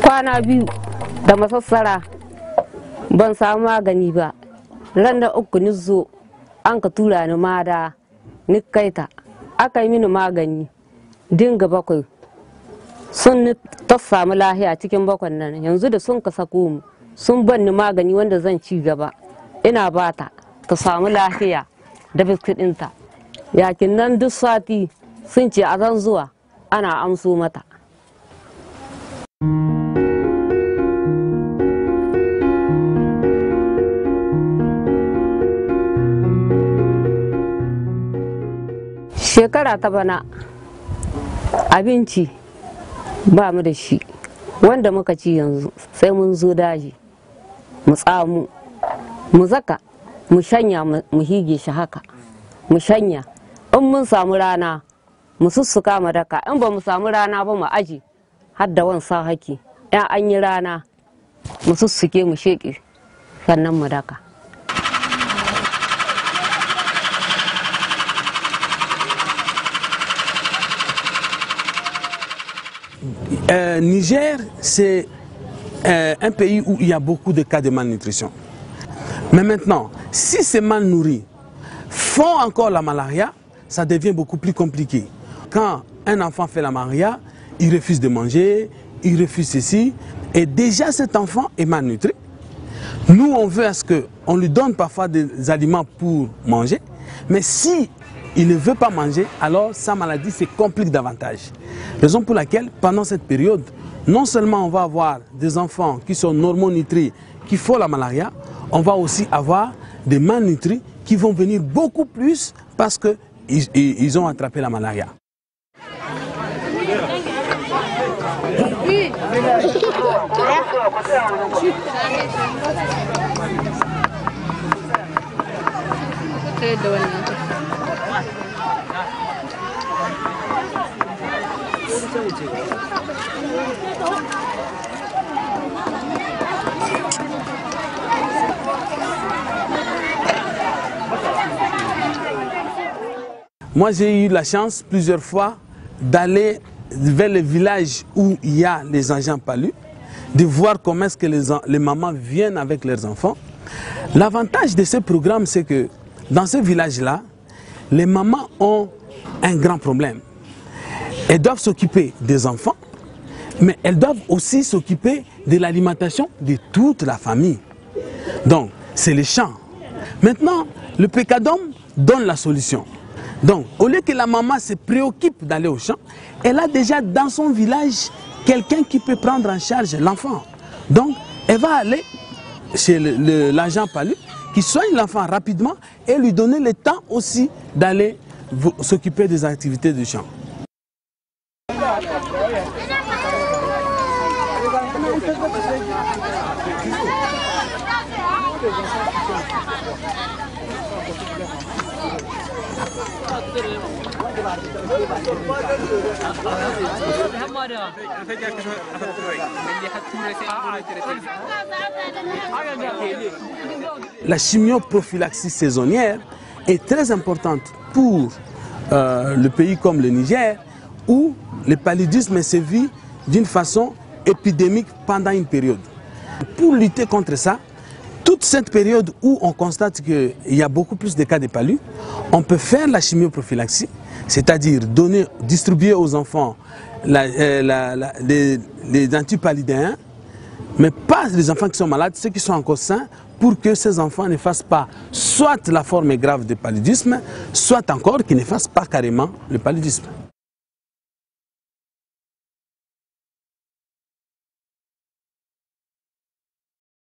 Kwana biyu da masassara ban samu magani ba. Ran da uku ni zo an ka tura ni mada ni kaita aka yi mini magani dinga bakwai sun ta samu lahiya cikin bakwan nan. Yanzu da sun ka sako mu sun ban ni magani wanda zan ci gaba ina bata ta samu lahiya da biskit ɗinta. Yakin nan duk sati sun ce a zan zuwa ana amso mata. Shekara ta bana abinci ba mu da shi wanda muka ci yanzu sai mun zo daji mu tsamu mu zaka mu shanya mu hige shi haka mu shanya in mun samu rana mu sussuka mu daka in ba mu samu rana ba mu aji har da wansa haki in an yi rana mu sussuke mu sheƙe sannan mu daka. Niger, c'est un pays où il y a beaucoup de cas de malnutrition. Mais maintenant, si ces mal nourris font encore la malaria, ça devient beaucoup plus compliqué. Quand un enfant fait la malaria, il refuse de manger, il refuse ceci, et déjà cet enfant est malnutri. Nous, on veut à ce qu'on lui donne parfois des aliments pour manger, mais si il ne veut pas manger, alors sa maladie se complique davantage. Raison pour laquelle, pendant cette période, non seulement on va avoir des enfants qui sont normaux-nutris, qui font la malaria, on va aussi avoir des malnutris qui vont venir beaucoup plus parce qu'ils ont attrapé la malaria. Moi, j'ai eu la chance plusieurs fois d'aller vers les villages où il y a les agents palus, de voir comment est-ce que les mamans viennent avec leurs enfants. L'avantage de ce programme, c'est que dans ce village-là, les mamans ont un grand problème. Elles doivent s'occuper des enfants, mais elles doivent aussi s'occuper de l'alimentation de toute la famille. Donc, c'est les champs. Maintenant, le PECADOM donne la solution. Donc, au lieu que la maman se préoccupe d'aller au champ, elle a déjà dans son village quelqu'un qui peut prendre en charge l'enfant. Donc, elle va aller chez l'agent palu qui soigne l'enfant rapidement et lui donner le temps aussi d'aller s'occuper des activités du champ. La chimioprophylaxie saisonnière est très importante pour le pays comme le Niger, où le paludisme est sévi d'une façon épidémique pendant une période. Pour lutter contre ça, toute cette période où on constate qu'il y a beaucoup plus de cas de palu, on peut faire la chimioprophylaxie, c'est-à-dire distribuer aux enfants les antipaludéens, mais pas les enfants qui sont malades, ceux qui sont encore sains, pour que ces enfants ne fassent pas soit la forme grave de paludisme, soit encore qu'ils ne fassent pas carrément le paludisme.